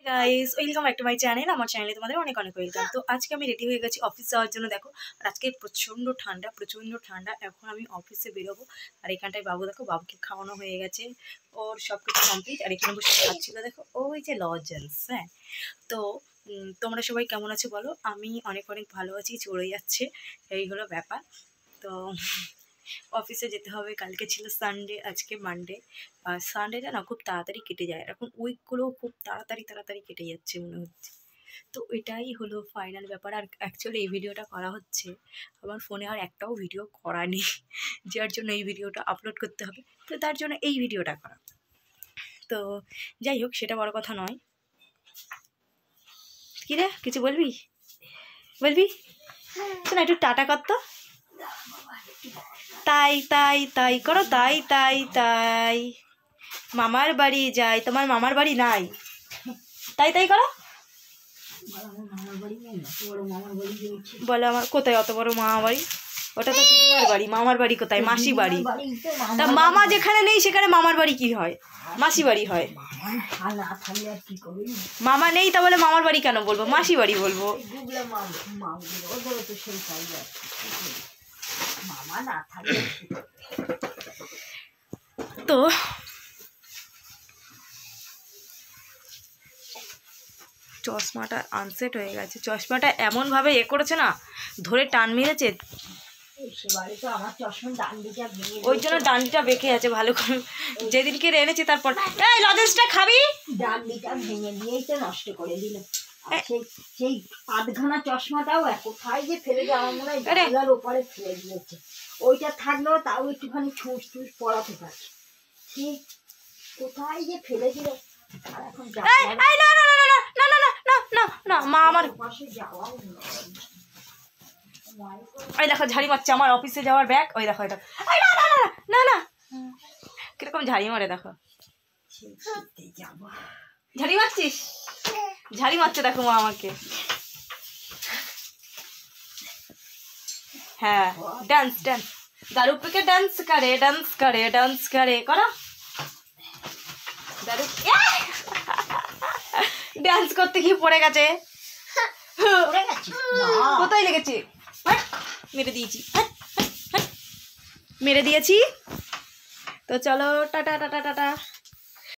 Guys welcome back to my channel. আমার চ্যানেলে তোমাদের অনেক অনেক ওয়েলকাম। তো আজকে আমি রেডি হয়ে গেছি অফিস যাওয়ার জন্য। দেখো, আর আজকে প্রচণ্ড ঠান্ডা। এখন আমি অফিসে বেরোবো। আর এখানটায় বাবু, দেখো বাবুকে খাওয়ানো হয়ে গেছে, ওর সব কিছু কমপ্লিট। আর এখানে বসে খাচ্ছিল, দেখো ওই যে লজেন্স। হ্যাঁ, তো তোমরা সবাই কেমন আছো বলো? আমি অনেক অনেক ভালো আছি, চলে যাচ্ছে, এই হলো ব্যাপার। তো অফিসে যেতে হবে, কালকে ছিল সানডে, আজকে মানডে। আর সানডেটা না খুব তাড়াতাড়ি কেটে যায়, এখন উইকগুলোও খুব তাড়াতাড়ি কেটে যাচ্ছে মনে হচ্ছে। তো এটাই হলো ফাইনাল ব্যাপার। আর অ্যাকচুয়ালি এই ভিডিওটা করা হচ্ছে, আমার ফোনে আর একটাও ভিডিও করা নেই, যার জন্য এই ভিডিওটা আপলোড করতে হবে। তো তার জন্য এই ভিডিওটা করা। তো যাই হোক, সেটা বড় কথা নয়। কী রে, কিছু বলবি? শোনা, একটু টাটা কর তো। তাই করো, তাই মামার বাড়ি যাই। তোমার মামার বাড়ি নাই, তাই করো। বলে আমার কোথায় অত বড় মামা বাড়ি? ওটা তো দিদিমার বাড়ি। মামার বাড়ি কোথায়? মাসি বাড়ি। তা মামা যেখানে নেই সেখানে মামার বাড়ি কি হয়? মাসি বাড়ি হয়। মামা নেই, তা বলে মামার বাড়ি কেন বলবো? মাসি বাড়ি বলবো। তো চশমাটা আনসেট হয়ে গেছে। চশমাটা এমনভাবে করেছে না, ধরে টান মেরেছে, ওই জন্য ডান্ডিটা বেঁকে আছে ভালো করে। যেদিনকে এনেছি তারপর এই লজেন্সটা খাবি, ডান্ডিটা ভেঙে দিয়েই তো নষ্ট করে দিল। সেই আধখানা চশমাটাও কোথায় যে ফেলে দেওয়া, মনে হয় জানলার ওপারে ফেলে দিয়েছে। ওইটা থাকলেও তাও একটুখানি ঠুস পড়াতে পারছে, ঠিক কোথায় যে ফেলে দিল। আর এখন না মা আমার পাশে যাওয়াও ওই দেখো ঝাড়ি মারছে আমার অফিসে যাওয়ার ব্যাগ। ওই দেখো এটা, না কিরকম ঝাড়ি মারে দেখো। ঝাড়ি মারছিস? ঝাড়ি মারছে দেখো মা আমাকে। হ্যাঁ, ডান্স দারু পেকে ডান্স করে করো। দারু ডান্স করতে গিয়ে পড়ে গেছে। কোথায় লেগেছে? মেরে দিয়েছি। তো চলো, টাটা।